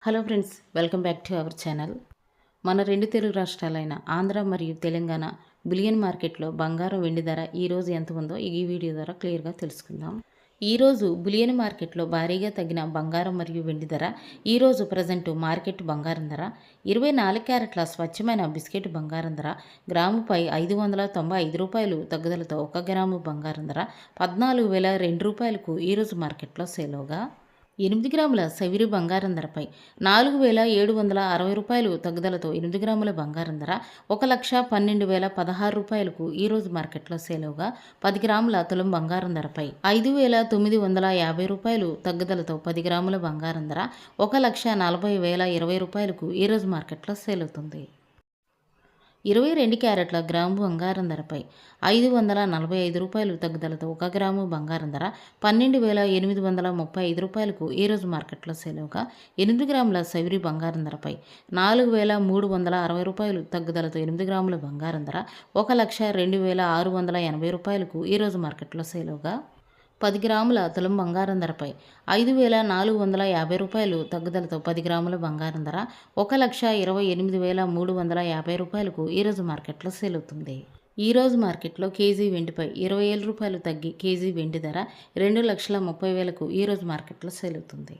Hello friends, welcome back to our channel. మన రెండు తెలుగు రాష్ట్రాలైన ఆంధ్ర మరియు తెలంగాణ బులియన్ మార్కెట్లో బంగారం వెండి ధర ఈరోజు ఎంత ఉందో ఈ వీడియో ద్వారా క్లియర్గా తెలుసుకుందాం. ఈరోజు బులియన్ మార్కెట్లో భారీగా తగ్గిన బంగారం మరియు వెండి ధర. ఈరోజు ప్రజెంట్ మార్కెట్ బంగారం ధర 24 క్యారెట్ల స్వచ్ఛమైన బిస్కెట్ బంగారం ధర గ్రాముపై 595 రూపాయలు తగ్గుదలతో 1 గ్రాము బంగారం ధర 14,002 రూపాయలకు ఈరోజు మార్కెట్లో సేలోగా 8 గ్రాముల సవిరి బంగారం ధరపై 4,760 రూపాయలు తగ్గుదలతో 8 గ్రాముల బంగారం ధర 1,12,016 రూపాయలకు ఈరోజు మార్కెట్లో సేలోగా 10 గ్రాముల తులం బంగారం ధరపై 5,950 రూపాయలు తగ్గుదలతో 10 గ్రాముల బంగారం ధర 1,40,020 రూపాయలకు ఈరోజు మార్కెట్లో సేల్ అవుతుంది. 22 క్యారెట్ల గ్రాము బంగారం ధరపై 545 రూపాయలు తగ్గుదలతో 1 గ్రాము బంగారం ధర 12,835 రూపాయలకు ఈరోజు మార్కెట్లో సేలోగా 8 గ్రాముల సవిరి బంగారం ధరపై 4,360 రూపాయలు తగ్గుదలతో 8 గ్రాముల బంగారం ధర 1,02,680 రూపాయలకు ఈరోజు మార్కెట్లో సేలోగా 10 గ్రాముల తులం బంగారం ధరపై 5,450 రూపాయలు తగ్గుదలతో 10 గ్రాముల బంగారం ధర 1,28,350 రూపాయలకు ఈరోజు మార్కెట్లో సేల్ అవుతుంది. ఈరోజు మార్కెట్లో కేజీ వెండిపై 20,000 రూపాయలు తగ్గి కేజీ వెండి ధర 2,30,000కు ఈరోజు మార్కెట్లో సేల్ అవుతుంది.